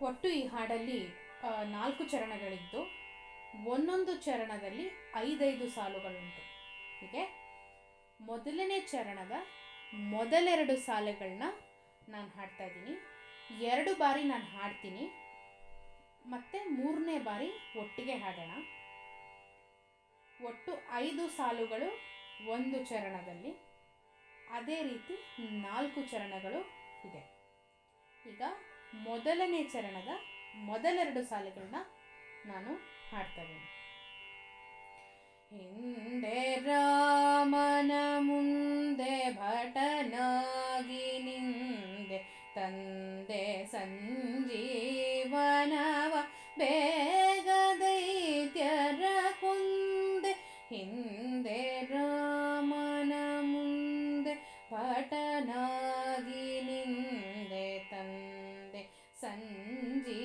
ಒಟ್ಟು ಈ ಹಾಡಲ್ಲಿ 4 ಚರಣಗಳಿದ್ದು ಒಂದೊಂದು ಚರಣದಲ್ಲಿ 5 ಸಾಲುಗಳುಂಟು. ಹೀಗೆ ಮೊದಲನೇ ಚರಣದ ಮೊದಲೆರಡು ಸಾಲುಗಳನ್ನ ನಾನು ಹಾಡ್ತಾ ಇದ್ದೀನಿ. 2 ಬಾರಿ ನಾನು ಹಾಡ್ತೀನಿ, ಮತ್ತು 3ನೇ ಬಾರಿ ಒಟ್ಟಿಗೆ ಹಾಡೋಣ. ಒಟ್ಟು 5 ಸಾಲುಗಳು ಒಂದು ಚರಣದಲ್ಲಿ, ಅದೇ ರೀತಿ 4 ಚರಣಗಳು ಇದೆ. ಈಗ ಮೊದಲನೇ ಚರಣದ ಮೊದಲೆರಡು ಸಾಲುಗಳನ್ನ ನಾನು ಹಾಡ್ತಾ ಇದ್ದೀನಿ. ಹಿಂದೆ ರಾಮನ ಮುಂದೆ ಭಟನಾಗಿ ನಿಂದೆ, ತಂದೆ ಸಂಜೀವನವ ಬೇಗ ದೈತ್ಯರ ಕೊಂದೆ. ಹಿಂದೆ ರಾಮನ ಮುಂದೆ ಭಟನಾಗಿ ನಿಂದೆ, ತಂದೆ ಸಂಜೀವನವ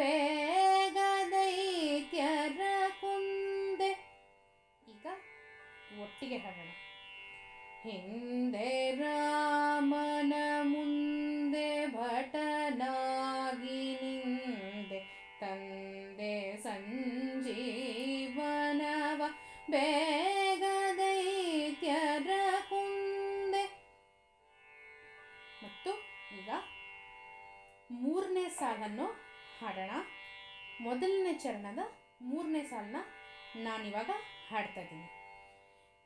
ಬೇಗ ದೈತ್ಯರ ಕೊಂದೆ. ಈಗ ಒಟ್ಟಿಗೆ ಹಾಡೋಣ. ಹಿಂದೆ ರಾಮನ ಮುಂದೆ ಭಟನಾಗಿ ನಿಂದೆ, ತಂದೆ ಸಂಜೀವನವ ಬೇಗ ದೈತ್ಯರ ಕೊಂದೆ. ಮತ್ತು ಈಗ 3ನೇ ಸಾಲನ್ನು ಹಾಡೋಣ. ಮೊದಲನೇ ಚರಣದ 3ನೇ ಸಾಲನ್ನ ನಾನಿವಾಗ ಹಾಡ್ತಾ ಇದ್ದೀನಿ.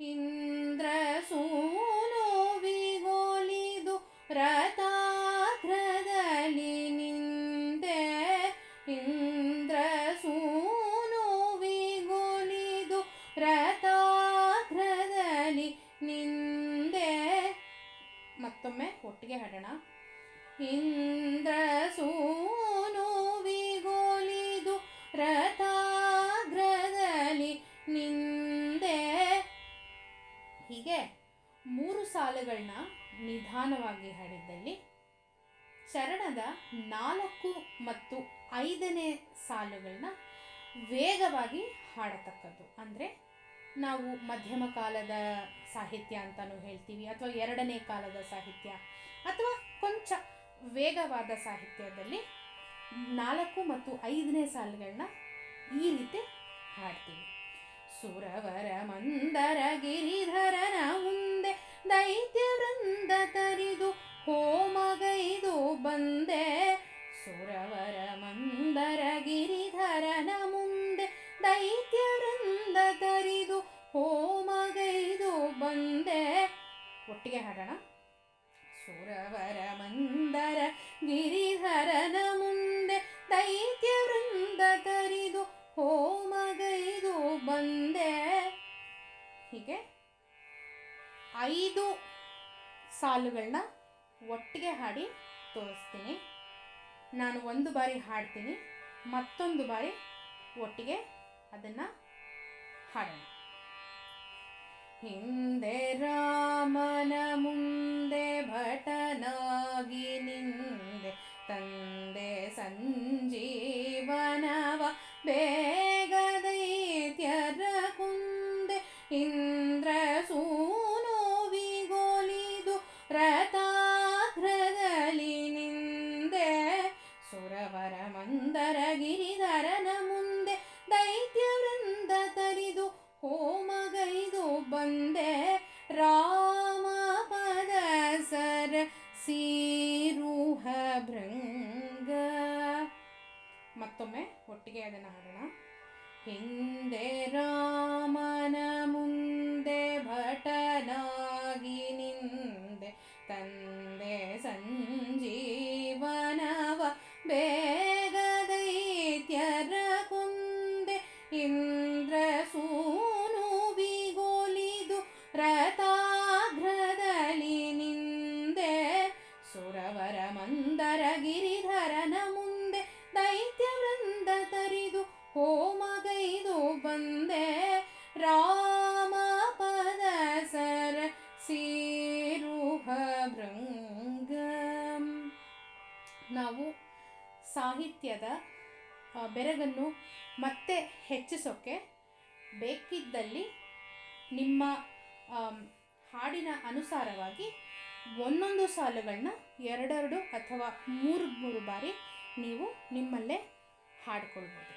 ಇಂದ್ರ ಸೂನು ವಿಗೋಲಿದು ರಥಾಗ್ರದಲ್ಲಿ ನಿಂದೆ, ಇಂದ್ರ ಸೂನು ವಿಗೋಲಿದು ರಥಾಗ್ರದಲ್ಲಿ ನಿಂದೆ. ಮತ್ತೊಮ್ಮೆ ಒಟ್ಟಿಗೆ ಹಾಡೋಣ. ಇಂದ್ರ ಸೂನು ವಿಗೋಲಿದು ರಥಾಗ್ರದಲ್ಲಿ ನಿಂದೆ. ಹೀಗೆ 3 ಸಾಲುಗಳನ್ನ ನಿಧಾನವಾಗಿ ಹಾಡಿದ್ದಲ್ಲಿ ಚರಣದ 4 ಮತ್ತು 5ನೇ ಸಾಲುಗಳನ್ನ ವೇಗವಾಗಿ ಹಾಡತಕ್ಕದ್ದು. ಅಂದರೆ ನಾವು ಮಧ್ಯಮ ಕಾಲದ ಸಾಹಿತ್ಯ ಅಂತಲೂ ಹೇಳ್ತೀವಿ, ಅಥವಾ 2ನೇ ಕಾಲದ ಸಾಹಿತ್ಯ, ಅಥವಾ ಕೊಂಚ ವೇಗವಾದ ಸಾಹಿತ್ಯದಲ್ಲಿ 4 ಮತ್ತು 5ನೇ ಸಾಲುಗಳನ್ನ ಈ ರೀತಿ ಹಾಡ್ತೀವಿ. ಸುರವರ ಮಂದರ ಗಿರಿಧರನ ಮುಂದೆ ದೈತ್ಯ ವೃಂದ ತರಿದು ಹೋಮಗೈದು ಬಂದೆ. ಸುರವರ ಮಂದರ ಗಿರಿಧರನ ಮುಂದೆ ದೈತ್ಯ ವೃಂದ ತರಿದು ಹೋಮಗೈದು ಬಂದೆ. ಒಟ್ಟಿಗೆ ಹಾಡೋಣ. ಸುರವರ ಮಂದರ ಗಿರಿಧರನ ಮುಂದೆ ದೈತ್ಯ ವೃಂದ ತರಿದು ಹೋಮಗೈದು ಬಂದೆ. ಹೀಗೆ 5 ಸಾಲುಗಳನ್ನ ಒಟ್ಟಿಗೆ ಹಾಡಿ ತೋರಿಸ್ತೀನಿ. ನಾನು 1 ಬಾರಿ ಹಾಡ್ತೀನಿ, ಮತ್ತೊಂದು ಬಾರಿ ಒಟ್ಟಿಗೆ ಅದನ್ನು ಹಾಡೋಣ. ಹಿಂದೆ ರಾಮನ ಮುಂದೆ ಭಟನಾಗಿ ನಿಂದೆ, ತಂದೆ ಸಂಜೀವನವ ಬೇಗ ದೈತ್ಯರ ಕೊಂದೆ. ಇಂದ್ರ ಸೂನು ವಿಗೋಲಿದು ರಥಾಗ್ರದಲ್ಲಿ ನಿಂದೆ, ಸುರವರ ಮಂದರ ಗಿರಿಧರನ ಮುಂದೆ ದೈತ್ಯ ವೃಂದ ತರಿದು ಹೋಮಗೈದು ಬಂದೆ. ರಾಮ ಪದ ಸರ ಸೀರುಹ ಭೃಂಗ. ಮತ್ತೊಮ್ಮೆ ಒಟ್ಟಿಗೆ ಅದನ್ನು ಹಾಡೋಣ. ಹಿಂದೆ ರಾಮನ ಮುಂದೆ ಭಟನಾಗಿ ನಿಂದೆ, ತಂದೆ ಸಂಜೀವನವ ಬೇಗ ದೈತ್ಯರ ಕೊಂದೆ. ಇಂದ್ರ ಸೂನು ವಿಗೋಲಿದು ರಥಾಗ್ರದಲ್ಲಿ ನಿಂದೆ, ಸುರವರ ಮಂದರ ಗಿರಿಧರನ ಮುಂದೆ ದೈತ್ಯ ವೃಂದ ತರಿದು ಹೋಮಗೈದು ಬಂದೆ. ರಾಮ ಪದ ಸರ ಸೀರುಹ ಭೃಂಗ. ನಾವು ಸಾಹಿತ್ಯದ ಬೆರಗನ್ನು ಮತ್ತೆ ಹೆಚ್ಚಿಸೋಕ್ಕೆ ಬೇಕಿದ್ದಲ್ಲಿ ನಿಮ್ಮ ಹಾಡಿನ ಅನುಸಾರವಾಗಿ ಒಂದೊಂದು ಸಾಲುಗಳನ್ನ ಎರಡೆರಡು ಅಥವಾ ಮೂರು ಮೂರು ಬಾರಿ ನೀವು ನಿಮ್ಮಲ್ಲೇ ಹಾಡ್ಕೊಳ್ಬೋದು.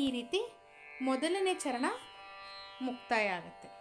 ಈ ರೀತಿ ಮೊದಲನೇ ಚರಣ ಮುಕ್ತಾಯ ಆಗುತ್ತೆ.